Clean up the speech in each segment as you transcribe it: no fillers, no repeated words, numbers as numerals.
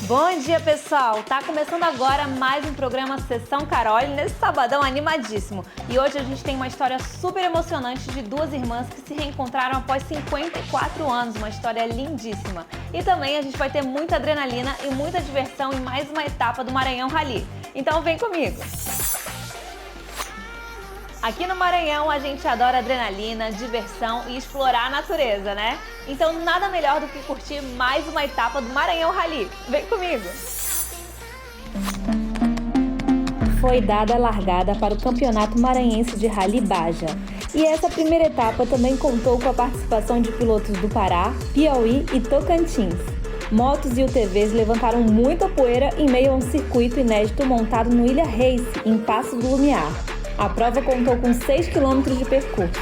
Bom dia, pessoal! Tá começando agora mais um programa Sessão Carole, nesse sabadão animadíssimo. E hoje a gente tem uma história super emocionante de duas irmãs que se reencontraram após 54 anos, uma história lindíssima. E também a gente vai ter muita adrenalina e muita diversão em mais uma etapa do Maranhão Rally. Então vem comigo! Aqui no Maranhão a gente adora adrenalina, diversão e explorar a natureza, né? Então nada melhor do que curtir mais uma etapa do Maranhão Rally. Vem comigo! Foi dada a largada para o Campeonato Maranhense de Rally Baja. E essa primeira etapa também contou com a participação de pilotos do Pará, Piauí e Tocantins. Motos e UTVs levantaram muita poeira em meio a um circuito inédito montado no Ilha Race, em Passo do Lumiar. A prova contou com 6 km de percurso.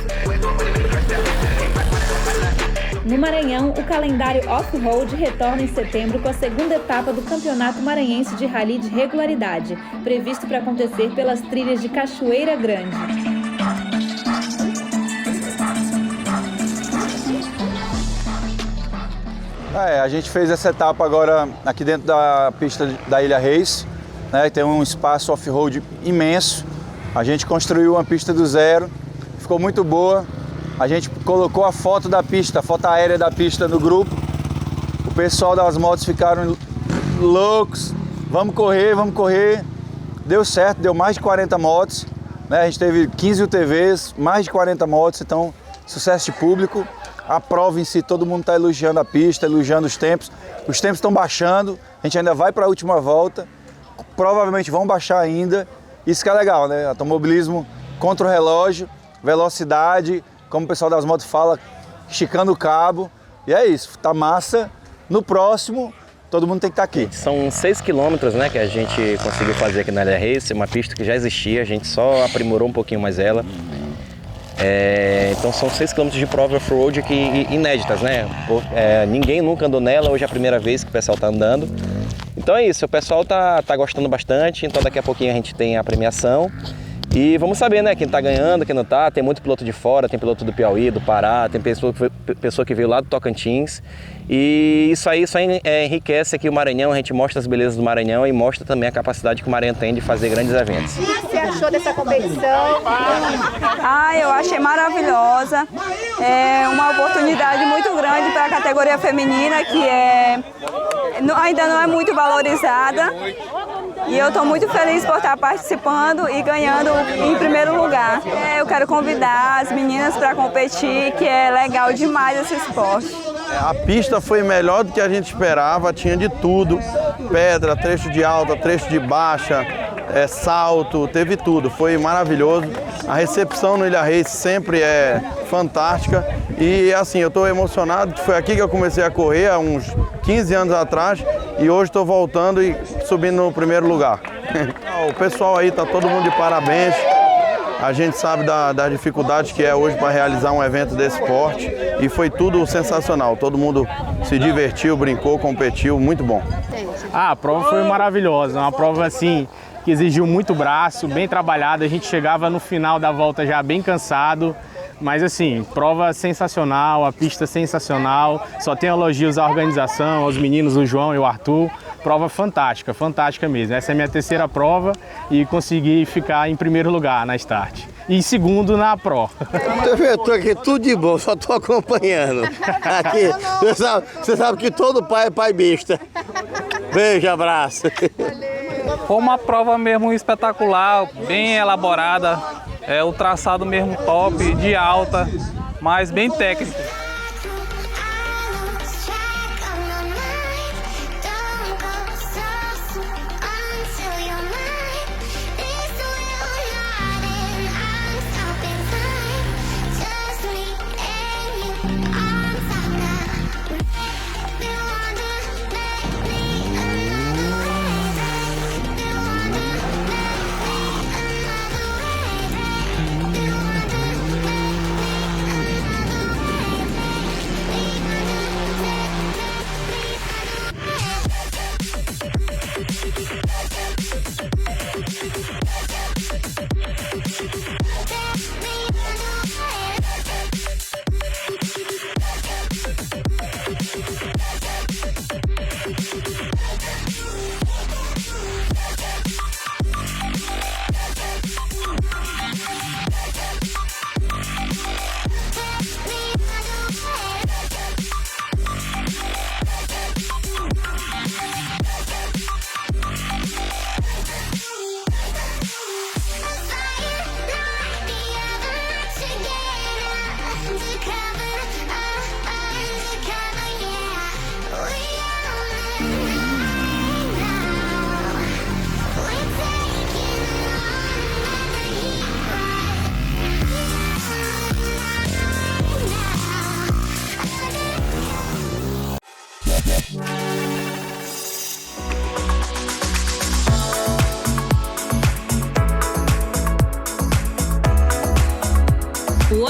No Maranhão, o calendário off-road retorna em setembro com a segunda etapa do Campeonato Maranhense de Rally de Regularidade, previsto para acontecer pelas trilhas de Cachoeira Grande. A gente fez essa etapa agora aqui dentro da pista da Ilha Race, né? Tem um espaço off-road imenso. A gente construiu uma pista do zero, ficou muito boa. A gente colocou a foto da pista, a foto aérea da pista no grupo. O pessoal das motos ficaram loucos. Vamos correr. Deu certo, deu mais de 40 motos, né? A gente teve 15 UTVs, mais de 40 motos, então sucesso de público. A prova em si, todo mundo está elogiando a pista, elogiando os tempos. Os tempos estão baixando, a gente ainda vai para a última volta. Provavelmente vão baixar ainda. Isso que é legal, né? Automobilismo contra o relógio, velocidade, como o pessoal das motos fala, esticando o cabo. E é isso, tá massa. No próximo, todo mundo tem que estar aqui. São 6 quilômetros, né, que a gente conseguiu fazer aqui na Ilha Race, uma pista que já existia, a gente só aprimorou um pouquinho mais ela. Então são 6 km de prova off-road aqui inéditas, né? Ninguém nunca andou nela, hoje é a primeira vez que o pessoal tá andando. Então é isso, o pessoal tá gostando bastante, então daqui a pouquinho a gente tem a premiação. E vamos saber, né, quem tá ganhando, quem não tá. Tem muito piloto de fora, tem piloto do Piauí, do Pará, tem pessoa que veio lá do Tocantins. E isso aí enriquece aqui o Maranhão, a gente mostra as belezas do Maranhão e mostra também a capacidade que o Maranhão tem de fazer grandes eventos. O que você achou dessa competição? Eu achei maravilhosa. É uma oportunidade muito grande para a categoria feminina, que ainda não é muito valorizada. E eu estou muito feliz por estar participando e ganhando em primeiro lugar. Eu quero convidar as meninas para competir, que é legal demais esse esporte. A pista foi melhor do que a gente esperava, tinha de tudo. Pedra, trecho de alta, trecho de baixa, salto, teve tudo. Foi maravilhoso. A recepção no Ilha Race sempre é fantástica. E assim, eu estou emocionado, foi aqui que eu comecei a correr há uns 15 anos atrás e hoje estou voltando e subindo no primeiro lugar. O pessoal aí está todo mundo de parabéns. A gente sabe da dificuldade que é hoje para realizar um evento desse porte e foi tudo sensacional. Todo mundo se divertiu, brincou, competiu, muito bom. A prova foi maravilhosa, uma prova assim que exigiu muito braço, bem trabalhada. A gente chegava no final da volta já bem cansado. Mas assim, prova sensacional, a pista sensacional, só tem elogios à organização, aos meninos, o João e o Arthur. Prova fantástica, fantástica mesmo. Essa é a minha terceira prova e consegui ficar em primeiro lugar na Start. E segundo na Pro. Eu tô aqui tudo de bom, só tô acompanhando. Aqui, você sabe que todo pai é pai besta. Beijo, abraço. Foi uma prova mesmo espetacular, bem elaborada. O traçado mesmo top, de alta, mas bem técnico.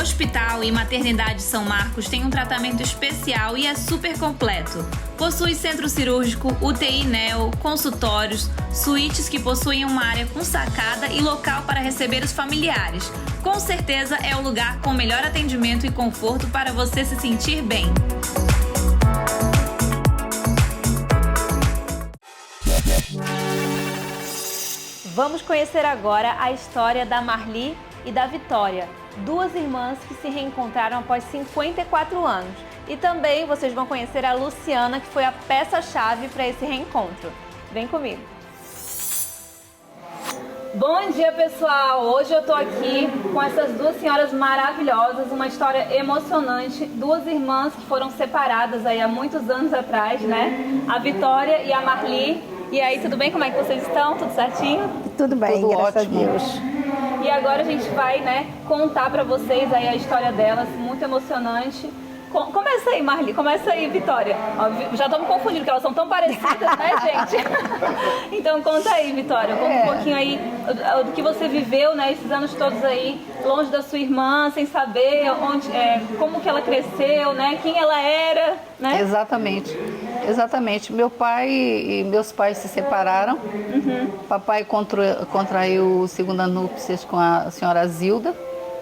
Hospital e Maternidade São Marcos tem um tratamento especial e é super completo. Possui centro cirúrgico, UTI neo, consultórios, suítes que possuem uma área com sacada e local para receber os familiares. Com certeza é o lugar com melhor atendimento e conforto para você se sentir bem. Vamos conhecer agora a história da Marli e da Vitória, duas irmãs que se reencontraram após 54 anos. E também vocês vão conhecer a Luciana, que foi a peça-chave para esse reencontro. Vem comigo! Bom dia, pessoal! Hoje eu tô aqui com essas duas senhoras maravilhosas, uma história emocionante, duas irmãs que foram separadas aí há muitos anos atrás, né? A Vitória e a Marli. E aí, tudo bem? Como é que vocês estão? Tudo certinho? Tudo bem, Tudo graças ótimo. a Deus. E agora a gente vai, né, contar pra vocês aí a história delas, muito emocionante. Começa aí, Marli, começa aí, Vitória. Ó, já estamos confundindo, porque elas são tão parecidas, né, gente? Então conta aí, Vitória, conta um pouquinho aí do que você viveu, né, esses anos todos aí, longe da sua irmã, sem saber onde, como que ela cresceu, né, quem ela era, né? Exatamente. Meu pai e meus pais se separaram. Papai contraiu segunda núpcias com a senhora Zilda,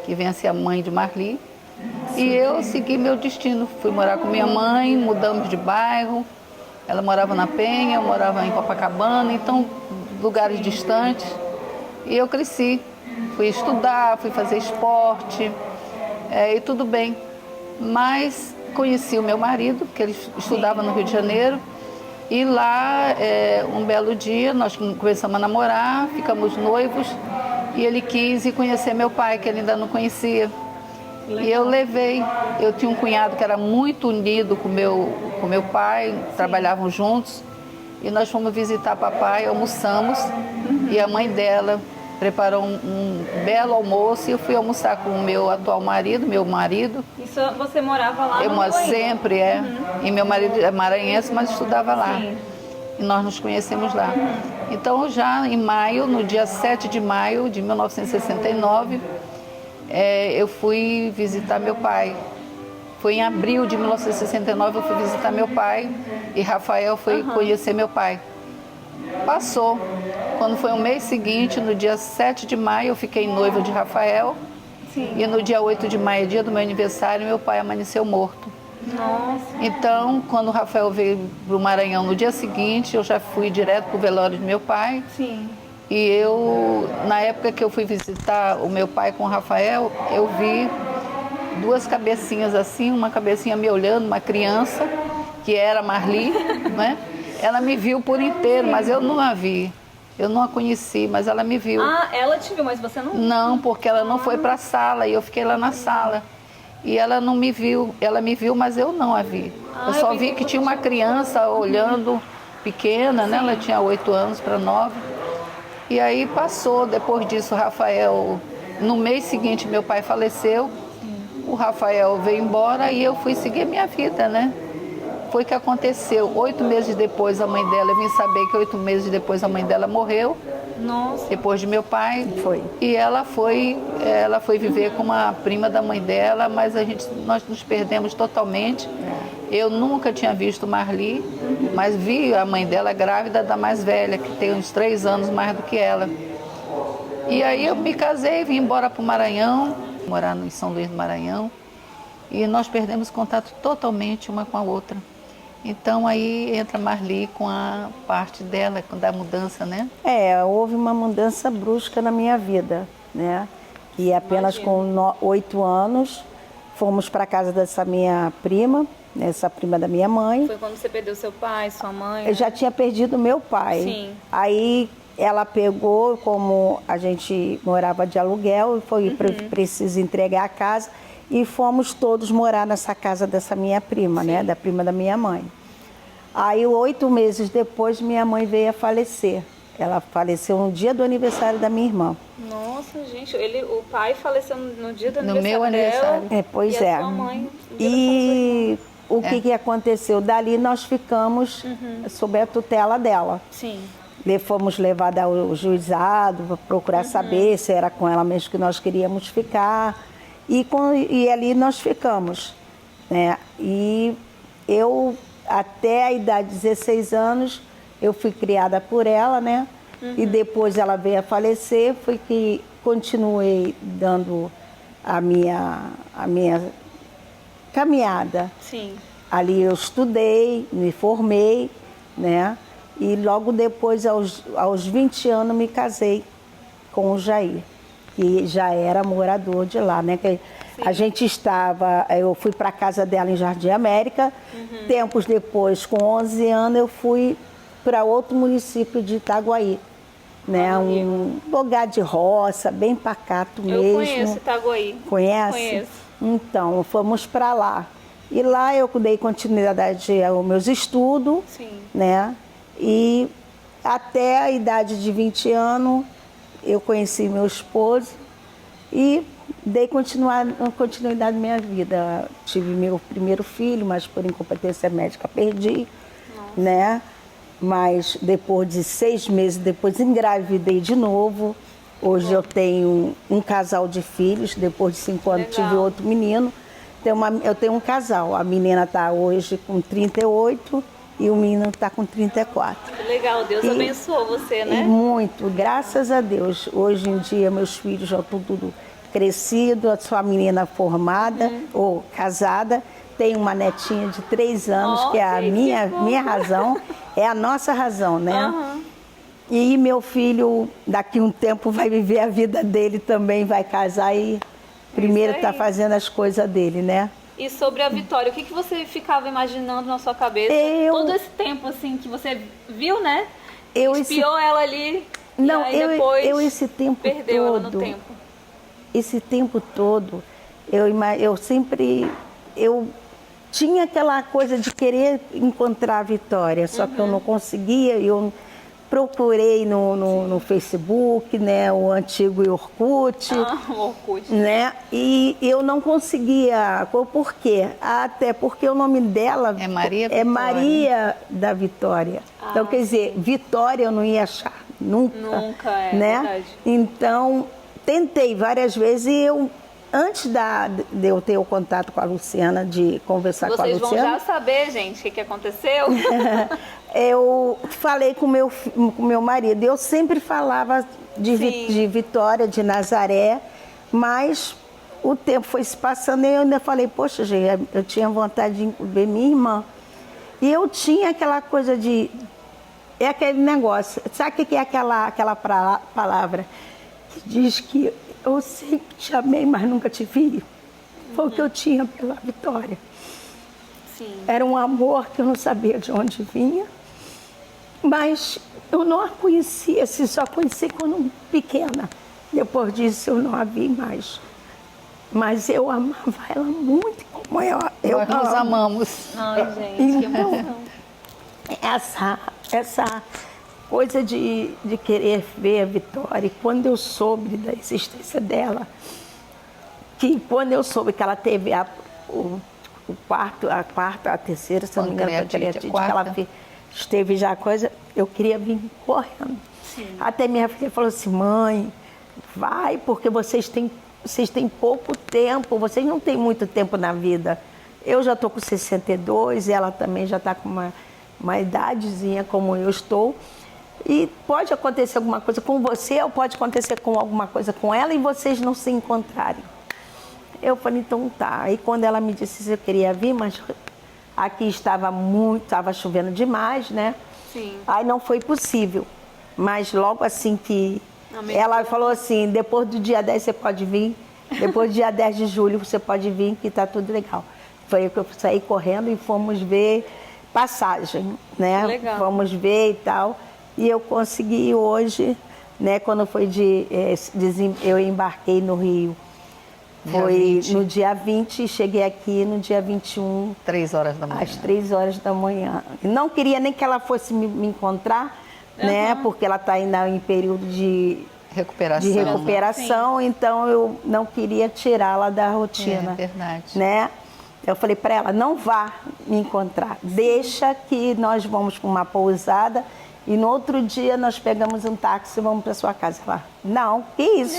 que vem a ser a mãe de Marli. E eu segui meu destino. Fui morar com minha mãe, mudamos de bairro. Ela morava na Penha, eu morava em Copacabana, então lugares distantes. E eu cresci. Fui estudar, fui fazer esporte, e tudo bem. Mas conheci o meu marido, porque ele estudava no Rio de Janeiro. E lá, um belo dia, nós começamos a namorar, ficamos noivos. E ele quis ir conhecer meu pai, que ele ainda não conhecia. E eu levei. Eu tinha um cunhado que era muito unido com meu pai, trabalhavam juntos. E nós fomos visitar papai, almoçamos. E a mãe dela preparou um belo almoço e eu fui almoçar com o meu atual marido, meu marido. Isso você morava lá? Eu moro sempre, E meu marido é maranhense, mas estudava lá. Sim. E nós nos conhecemos lá. Então, já em maio, no dia 7 de maio de 1969, eu fui visitar meu pai. Foi em abril de 1969 eu fui visitar meu pai e Rafael foi conhecer meu pai. Passou. Quando foi o mês seguinte, no dia 7 de maio, eu fiquei noiva de Rafael. Sim. E no dia 8 de maio, dia do meu aniversário, meu pai amanheceu morto. Nossa. Então, quando o Rafael veio para o Maranhão no dia seguinte, eu já fui direto para o velório de meu pai. Sim. E eu, na época que eu fui visitar o meu pai com o Rafael, eu vi duas cabecinhas assim, uma cabecinha me olhando, uma criança, que era Marli, né? Ela me viu por inteiro, mas eu não a vi. Eu não a conheci, mas ela me viu. Ah, ela te viu, mas você não? Não, porque ela não foi para a sala e eu fiquei lá na sala. E ela não me viu, ela me viu, mas eu não a vi. Eu só vi que tinha uma criança olhando, pequena, né? Ela tinha 8 anos para 9. E aí passou, depois disso, o Rafael, no mês seguinte, meu pai faleceu. O Rafael veio embora e eu fui seguir minha vida, né? Foi que aconteceu. 8 meses depois, a mãe dela, eu vim saber que 8 meses depois a mãe dela morreu. Nossa. Depois de meu pai. Foi. E ela foi viver com uma prima da mãe dela, mas nós nos perdemos totalmente. Eu nunca tinha visto Marli, mas vi a mãe dela grávida da mais velha, que tem uns 3 anos mais do que ela. E aí eu me casei, vim embora para o Maranhão, morar em São Luís do Maranhão, e nós perdemos contato totalmente uma com a outra. Então aí entra Marli com a parte dela, da mudança, né? Houve uma mudança brusca na minha vida, né? E apenas com 8 anos fomos para a casa dessa minha prima, essa prima da minha mãe. Foi quando você perdeu seu pai, sua mãe? Eu já tinha perdido meu pai. Sim. Aí ela pegou, como a gente morava de aluguel, foi preciso entregar a casa. E fomos todos morar nessa casa dessa minha prima, né? Da prima da minha mãe. Aí, 8 meses depois, minha mãe veio a falecer. Ela faleceu no dia do aniversário da minha irmã. Nossa, gente, o pai faleceu no dia do aniversário. No meu aniversário. Pois e é. A sua mãe, E o que aconteceu? Dali nós ficamos sob a tutela dela. Sim. Fomos levados ao juizado para procurar saber se era com ela mesmo que nós queríamos ficar. E ali nós ficamos, né? E eu, até a idade de 16 anos, eu fui criada por ela, né? E depois ela veio a falecer, foi que continuei dando a minha caminhada. Sim. Ali eu estudei, me formei, né? E logo depois, aos 20 anos, me casei com o Jair, que já era morador de lá, né? Que a gente eu fui para a casa dela em Jardim América. Tempos depois, com 11 anos, eu fui para outro município de Itaguaí, né? Um lugar de roça, bem pacato mesmo. Eu conheço Itaguaí. Conhece? Conheço. Então, fomos para lá. E lá eu dei continuidade aos meus estudos, né? E até a idade de 20 anos, eu conheci meu esposo e dei continuidade à minha vida. Tive meu primeiro filho, mas por incompetência médica perdi, né? Mas depois de 6 meses, depois engravidei de novo. Hoje eu tenho um casal de filhos, depois de 5 anos tive outro menino. Eu tenho um casal, a menina está hoje com 38 e o menino está com 34. Que legal, Deus abençoou você, né? Muito, graças a Deus. Hoje em dia meus filhos já estão tudo crescido, a sua menina formada ou casada. Tem uma netinha de 3 anos, que é a minha razão, é a nossa razão, né? E meu filho, daqui um tempo, vai viver a vida dele também, vai casar e primeiro está fazendo as coisas dele, né? E sobre a Vitória, o que você ficava imaginando na sua cabeça todo esse tempo assim que você viu, né? Espiou ela ali e aí depois esse tempo perdeu todo, ela no tempo. Esse tempo todo, eu sempre tinha aquela coisa de querer encontrar a Vitória, só que eu não conseguia. Eu procurei no Facebook, né, o antigo Orkut, o Orkut, né, e eu não conseguia. Por quê? Até porque o nome dela é Maria da Vitória. Então, quer dizer, Vitória eu não ia achar nunca, né? Verdade. Então, tentei várias vezes e antes de eu ter o contato com a Luciana, de conversar com a Luciana... Vocês vão já saber, gente, o que aconteceu. Eu falei com meu marido. Eu sempre falava de Vitória, de Nazaré, mas o tempo foi se passando e eu ainda falei, poxa, gente, eu tinha vontade de ver minha irmã. E eu tinha aquela coisa de... É aquele negócio. Sabe o que é aquela palavra que diz que eu sempre te amei, mas nunca te vi? Foi o que eu tinha pela Vitória. Era um amor que eu não sabia de onde vinha, mas eu não a conhecia, só conheci quando pequena. Depois disso eu não a vi mais. Mas eu amava ela muito, como Nós nos amamos. Ai, gente, que então, emoção. Essa coisa de querer ver a Vitória, e quando eu soube da existência dela, que quando eu soube que ela teve a terceira, se não me engano, que ela esteve já coisa, eu queria vir correndo. Até minha filha falou assim, mãe, vai, porque vocês têm pouco tempo, vocês não têm muito tempo na vida. Eu já estou com 62, ela também já está com uma idadezinha como eu estou. E pode acontecer alguma coisa com você, ou pode acontecer com alguma coisa com ela e vocês não se encontrarem. Eu falei, então tá. Aí quando ela me disse se eu queria vir, mas aqui estava chovendo demais, né? Aí não foi possível. Mas logo assim que ela falou assim, depois do dia 10 você pode vir, depois do dia 10 de julho você pode vir, que tá tudo legal. Foi que eu saí correndo e fomos ver passagem, né? Legal. Fomos ver e tal. E eu consegui hoje, né? Quando foi eu embarquei no Rio. Foi no dia 20 e cheguei aqui no dia 21. 3 horas da manhã. Às 3 horas da manhã. Não queria nem que ela fosse me encontrar, né? Porque ela está ainda em período de recuperação, então eu não queria tirá-la da rotina. É verdade. Né? Eu falei para ela, não vá me encontrar, deixa que nós vamos para uma pousada E no outro dia nós pegamos um táxi e vamos para sua casa. Lá. Não, que isso?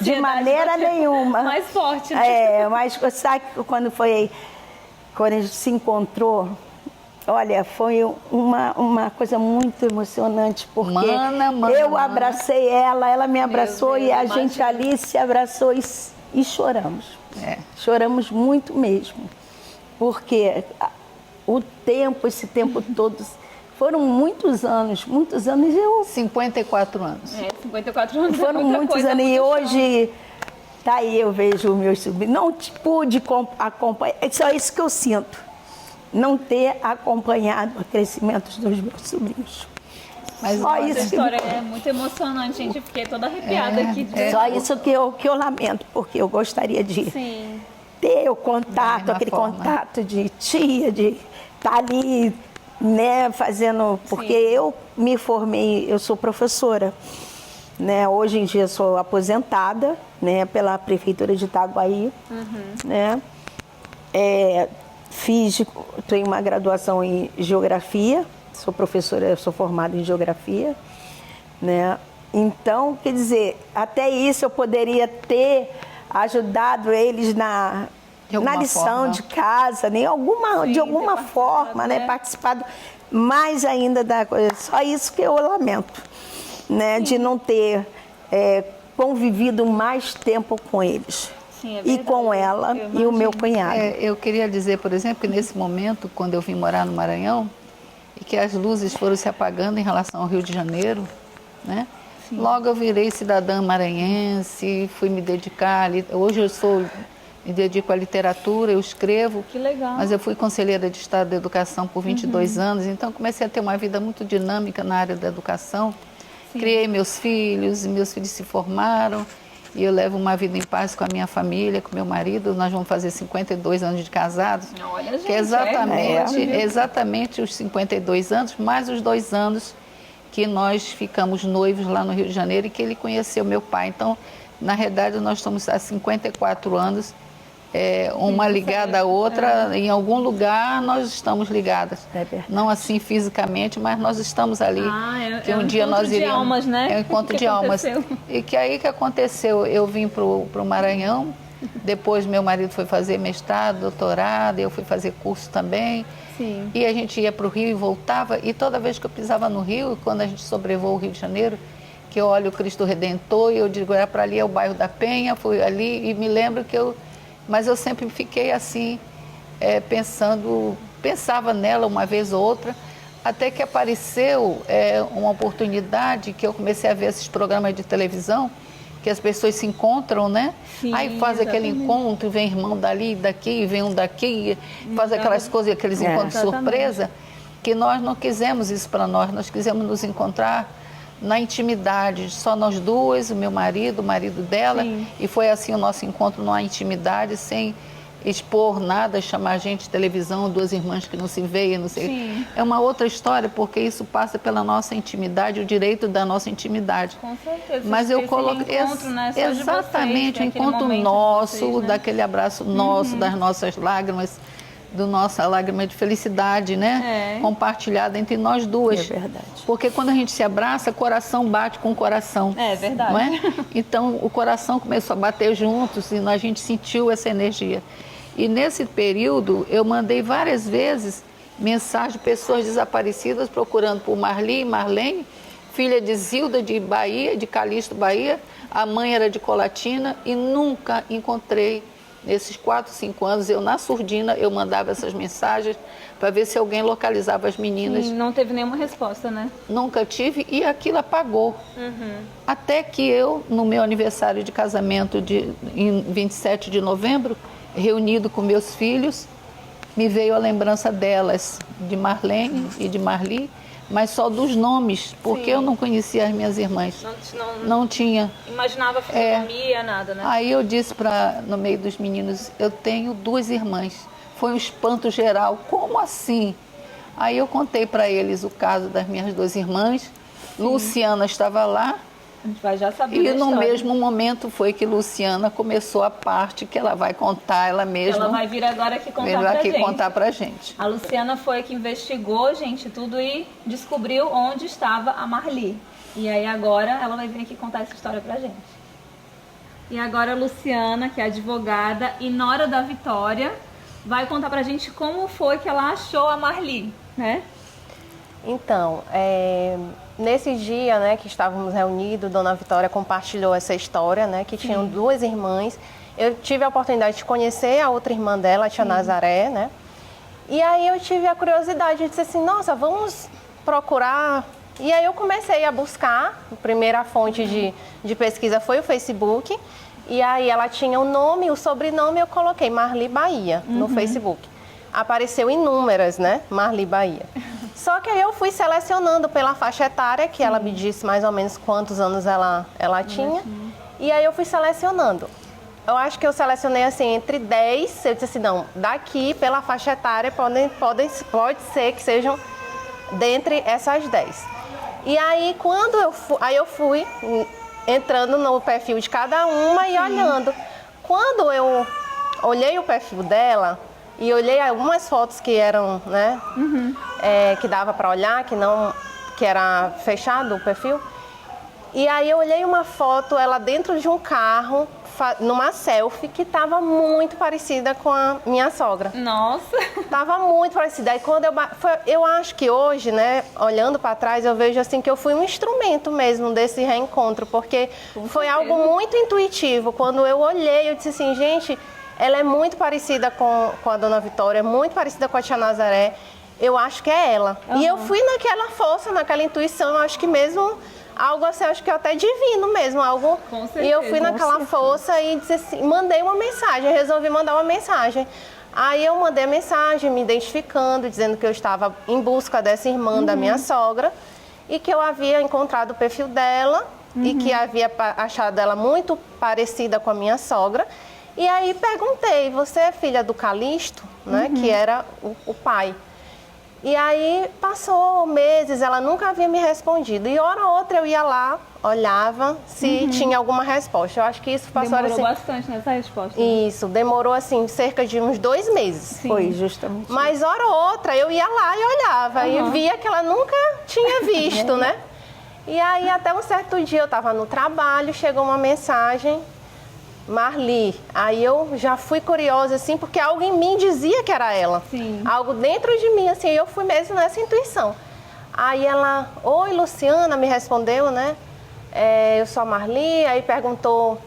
De maneira nenhuma. Mais forte, né? Mas sabe quando a gente se encontrou, olha, foi uma coisa muito emocionante, porque eu abracei ela me abraçou e a gente ali se abraçou e choramos. Choramos muito mesmo, porque esse tempo todo, foram muitos anos, 54 anos. 54 anos. Foram muitos anos e hoje, tá aí, eu vejo os meus sobrinhos. Não pude acompanhar, é só isso que eu sinto, não ter acompanhado o crescimento dos meus sobrinhos. Mas essa história é muito emocionante, gente. Fiquei toda arrepiada aqui. Só isso que eu lamento, porque eu gostaria de ter o contato, aquele contato de tia, de estar ali, né, fazendo... Porque eu me formei, eu sou professora, né? Hoje em dia sou aposentada, né, pela Prefeitura de Itaguaí, né? Tenho uma graduação em Geografia, sou professora, sou formada em Geografia, né? Então, quer dizer, até isso eu poderia ter ajudado eles na lição de casa, de alguma forma, né? Participado mais ainda da coisa. Só isso que eu lamento, né? De não ter convivido mais tempo com eles. E com ela e o meu cunhado. Eu queria dizer, por exemplo, que nesse momento, quando eu vim morar no Maranhão, e que as luzes foram se apagando em relação ao Rio de Janeiro, né? Logo eu virei cidadã maranhense, fui me dedicar, hoje me dedico à literatura, eu escrevo. Que legal. Mas eu fui conselheira de Estado da Educação por 22 anos, então comecei a ter uma vida muito dinâmica na área da educação. Criei meus filhos, e meus filhos se formaram, e eu levo uma vida em paz com a minha família, com meu marido. Nós vamos fazer 52 anos de casados. Olha, gente, que é exatamente os 52 anos, mais os 2 anos que nós ficamos noivos lá no Rio de Janeiro e que ele conheceu meu pai. Então, na realidade, nós estamos há 54 anos, uma ligada à outra. Em algum lugar nós estamos ligadas. Não assim fisicamente, mas nós estamos ali. Que um dia nós iríamos. Almas, né? É um encontro de almas. E que aí que aconteceu? Eu vim para o Maranhão, depois meu marido foi fazer mestrado, doutorado, eu fui fazer curso também. E a gente ia para o Rio e voltava, e toda vez que eu pisava no Rio, quando a gente sobrevoa o Rio de Janeiro, que eu olho o Cristo Redentor e eu digo, para ali é o bairro da Penha, fui ali e me lembro que mas eu sempre fiquei assim, pensava nela uma vez ou outra, até que apareceu uma oportunidade que eu comecei a ver esses programas de televisão, que as pessoas se encontram, né? Aí faz aquele encontro, vem irmão dali, daqui, vem um daqui, faz aquelas coisas, aqueles encontros surpresa, que nós não quisemos isso para nós quisemos nos encontrar na intimidade, só nós duas, o meu marido, o marido dela, e foi assim o nosso encontro numa intimidade, sem expor nada, chamar a gente de televisão, 2 irmãs que não se veem, não sei. É uma outra história, porque isso passa pela nossa intimidade, o direito da nossa intimidade. Com certeza. Mas eu coloquei exatamente o encontro nosso, daquele abraço nosso, das nossas lágrimas, da nossa lágrima de felicidade, né? Compartilhada entre nós duas. É verdade. Porque quando a gente se abraça, coração bate com coração. É verdade. Não é? Então, o coração começou a bater juntos e a gente sentiu essa energia. E nesse período, eu mandei várias vezes mensagens de pessoas desaparecidas procurando por Marli e Marlene, filha de Zilda de Bahia, de Calixto, Bahia. A mãe era de Colatina e nunca encontrei. Nesses 4, 5 anos, eu na surdina, eu mandava essas mensagens para ver se alguém localizava as meninas. Não teve nenhuma resposta, né? Nunca tive e aquilo apagou. Até que eu, no meu aniversário de casamento, em 27 de novembro, reunido com meus filhos, me veio a lembrança delas, de Marlene e de Marli, mas só dos nomes, porque eu não conhecia as minhas irmãs. Não tinha. Imaginava fisionomia, nada, né? Aí eu disse no meio dos meninos, eu tenho 2 irmãs. Foi um espanto geral. Como assim? Aí eu contei para eles o caso das minhas 2 irmãs. Luciana estava lá, A gente vai já saber. E no mesmo momento foi que Luciana começou a parte que ela vai contar ela mesma. Ela vai vir agora aqui contar pra gente. A Luciana foi a que investigou, gente, tudo e descobriu onde estava a Marli. E aí agora ela vai vir aqui contar essa história pra gente. E agora a Luciana, que é advogada e nora da Vitória, vai contar pra gente como foi que ela achou a Marli, né? Então, nesse dia, né, que estávamos reunidos, Dona Vitória compartilhou essa história, né, que tinham duas irmãs. Eu tive a oportunidade de conhecer a outra irmã dela, a tia Nazaré, né? E aí eu tive a curiosidade, eu disse assim, nossa, vamos procurar. E aí eu comecei a buscar, a primeira fonte de pesquisa foi o Facebook. E aí ela tinha o nome, o sobrenome, eu coloquei Marli Bahia no Facebook. Apareceu inúmeras, né, Marli Bahia. Só que aí eu fui selecionando pela faixa etária, que ela me disse mais ou menos quantos anos ela tinha. E aí eu fui selecionando. Eu acho que eu selecionei assim entre 10, eu disse assim, não, daqui pela faixa etária pode ser que sejam dentre essas 10. E aí quando eu fui entrando no perfil de cada uma e olhando. Quando eu olhei o perfil dela, e olhei algumas fotos que eram, né, que dava para olhar, que era fechado o perfil. E aí eu olhei uma foto, ela dentro de um carro, numa selfie, que estava muito parecida com a minha sogra. Nossa! Tava muito parecida. Aí quando eu acho que hoje, né, olhando para trás, eu vejo assim que eu fui um instrumento mesmo desse reencontro, porque foi algo muito intuitivo. Quando eu olhei, eu disse assim, gente, ela é muito parecida com a Dona Vitória, muito parecida com a tia Nazaré. Eu acho que é ela. E eu fui naquela força, naquela intuição, eu acho que mesmo algo assim, acho que até divino mesmo, algo. Com certeza, e eu fui naquela força e disse assim, mandei uma mensagem, resolvi mandar uma mensagem. Aí eu mandei a mensagem, me identificando, dizendo que eu estava em busca dessa irmã da minha sogra e que eu havia encontrado o perfil dela e que havia achado ela muito parecida com a minha sogra. E aí perguntei, você é filha do Calixto, né, que era o pai? E aí passou meses, ela nunca havia me respondido. E hora ou outra eu ia lá, olhava se tinha alguma resposta. Eu acho que isso passou demorou assim... bastante nessa resposta. Né? Isso, demorou assim cerca de uns 2 meses. Sim. Foi justamente. Mas hora ou outra eu ia lá e olhava e via que ela nunca tinha visto, né? E aí até um certo dia eu estava no trabalho, chegou uma mensagem... Marli, aí eu já fui curiosa, assim, porque algo em mim dizia que era ela. Sim. Algo dentro de mim, assim, eu fui mesmo nessa intuição. Aí ela, oi Luciana, me respondeu, né? Eu sou a Marli, aí perguntou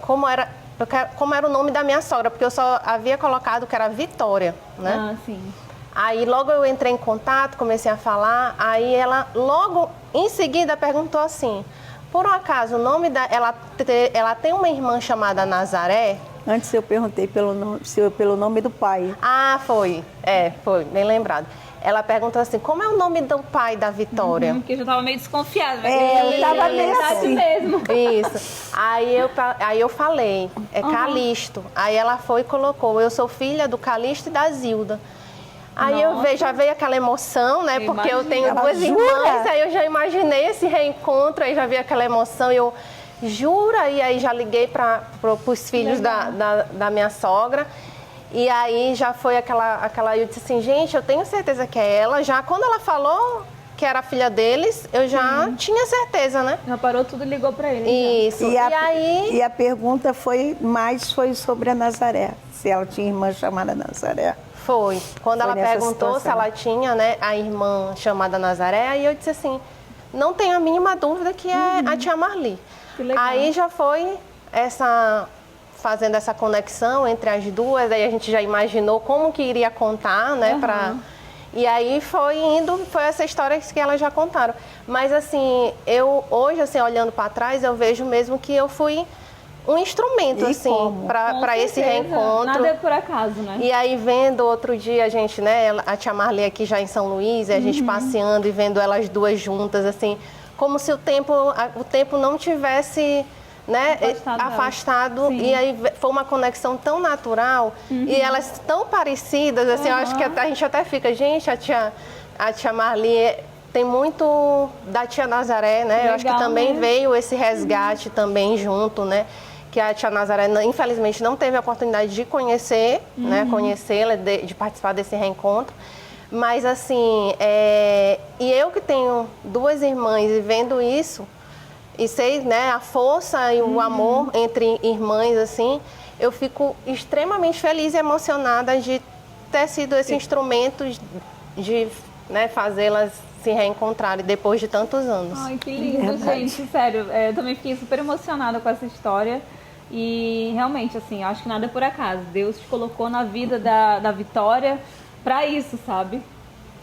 como era o nome da minha sogra, porque eu só havia colocado que era Vitória, né? Ah, sim. Aí logo eu entrei em contato, comecei a falar, aí ela logo em seguida perguntou assim... Por um acaso, o nome ela tem uma irmã chamada Nazaré? Antes eu perguntei pelo nome do pai. Ah, foi. Foi, bem lembrado. Ela perguntou assim, como é o nome do pai da Vitória? Porque eu já estava meio desconfiada. Eu estava meio assim. Mesmo. Isso. Aí eu falei, Calixto. Aí ela foi e colocou, eu sou filha do Calixto e da Zilda. Aí já veio aquela emoção, né? Porque eu tenho duas irmãs, aí eu já imaginei esse reencontro, aí já veio aquela emoção, eu jura? E aí já liguei para os filhos da minha sogra. E aí já foi aquela, eu disse assim, gente, eu tenho certeza que é ela. Já quando ela falou que era filha deles, eu já tinha certeza, né? Já parou tudo e ligou para ele. Isso. E a pergunta foi sobre a Nazaré, se ela tinha irmã chamada Nazaré. Foi. Quando ela perguntou se ela tinha, né, a irmã chamada Nazaré, aí eu disse assim, não tenho a mínima dúvida que é a tia Marli. Aí já foi fazendo essa conexão entre as duas, aí a gente já imaginou como que iria contar, né, E aí foi essa história que elas já contaram. Mas assim, hoje, assim, olhando para trás, eu vejo mesmo que eu fui um instrumento, assim, para esse reencontro. Nada é por acaso, né? E aí, vendo outro dia, a gente, né, a tia Marli aqui já em São Luís, e a gente passeando e vendo elas duas juntas, assim, como se o tempo não tivesse, né, afastado. E aí foi uma conexão tão natural e elas tão parecidas, assim, eu acho que a gente até fica, gente, a tia Marli tem muito da tia Nazaré, né? Eu acho que também veio esse resgate também junto, né? Que a tia Nazaré, infelizmente, não teve a oportunidade de conhecer, né? Conhecê-la, de participar desse reencontro. Mas, assim, e eu que tenho 2 irmãs e vendo isso, e sei, né, a força e o amor entre irmãs, assim, eu fico extremamente feliz e emocionada de ter sido esse instrumento de, né, fazê-las se reencontrarem depois de tantos anos. Ai, que lindo, gente, sério. Eu também fiquei super emocionada com essa história. E realmente, assim, eu acho que nada é por acaso. Deus te colocou na vida da Vitória pra isso, sabe?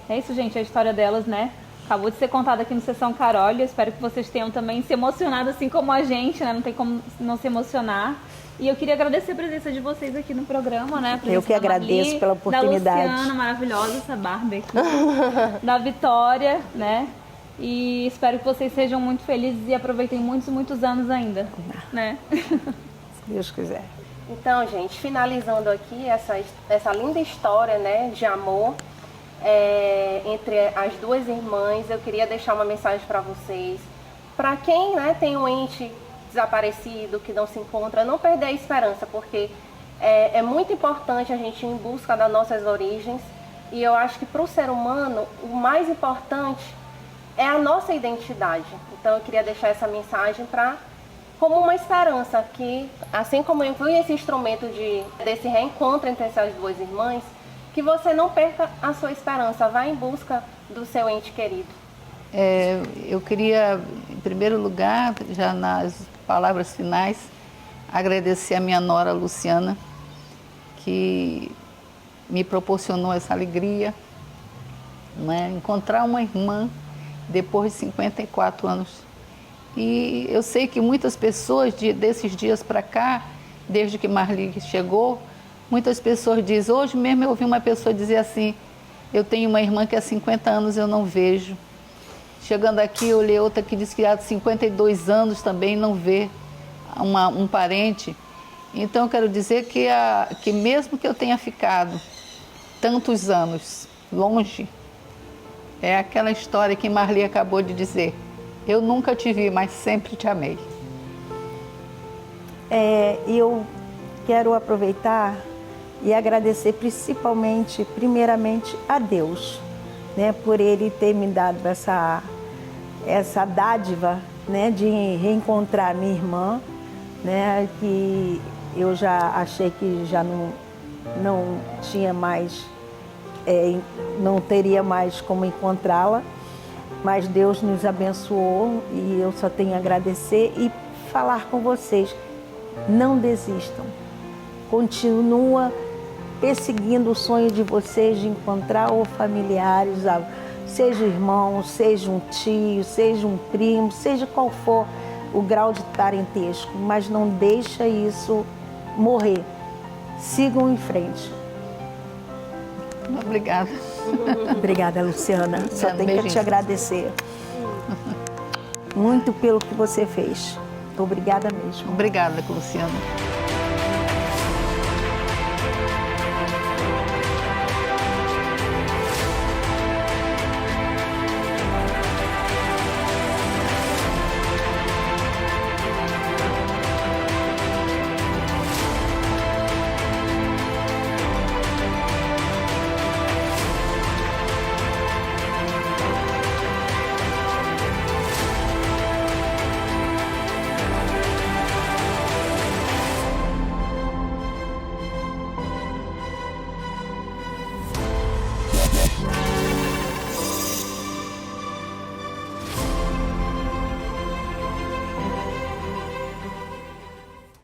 É isso, gente, a história delas, né? Acabou de ser contada aqui no Sessão Carol. Eu espero que vocês tenham também se emocionado assim como a gente, né? Não tem como não se emocionar. E eu queria agradecer a presença de vocês aqui no programa, né? Eu que agradeço pela oportunidade. Da Luciana, maravilhosa, essa Barbie aqui. Da Vitória, né? E espero que vocês sejam muito felizes e aproveitem muitos, muitos anos ainda, né? Se Deus quiser. Então, gente, finalizando aqui essa linda história, né, de amor entre as 2 irmãs, eu queria deixar uma mensagem para vocês. Para quem, né, tem um ente desaparecido, que não se encontra, não perder a esperança, porque é muito importante a gente ir em busca das nossas origens. E eu acho que para o ser humano, o mais importante é a nossa identidade. Então, eu queria deixar essa mensagem como uma esperança, que assim como eu fui esse instrumento desse reencontro entre essas 2 irmãs, que você não perca a sua esperança, vá em busca do seu ente querido. Eu queria, em primeiro lugar, já nas palavras finais, agradecer a minha nora Luciana, que me proporcionou essa alegria, né? Encontrar uma irmã depois de 54 anos. E eu sei que muitas pessoas, desses dias para cá, desde que Marli chegou, muitas pessoas dizem, hoje mesmo eu ouvi uma pessoa dizer assim, eu tenho uma irmã que há 50 anos eu não vejo. Chegando aqui, eu olhei outra que disse que há 52 anos também não vê um parente. Então, eu quero dizer que mesmo que eu tenha ficado tantos anos longe, é aquela história que Marli acabou de dizer. Eu nunca te vi, mas sempre te amei. Eu quero aproveitar e agradecer primeiramente a Deus, né, por Ele ter me dado essa dádiva, né, de reencontrar minha irmã, né, que eu já achei que já não tinha mais, não teria mais como encontrá-la, mas Deus nos abençoou e eu só tenho a agradecer e falar com vocês, não desistam, continua perseguindo o sonho de vocês de encontrar ou familiares, seja irmão, seja um tio, seja um primo, seja qual for o grau de parentesco, mas não deixa isso morrer. Sigam em frente. Obrigada. Obrigada, Luciana. Só tenho que te agradecer. Muito pelo que você fez. Obrigada mesmo. Obrigada, Luciana.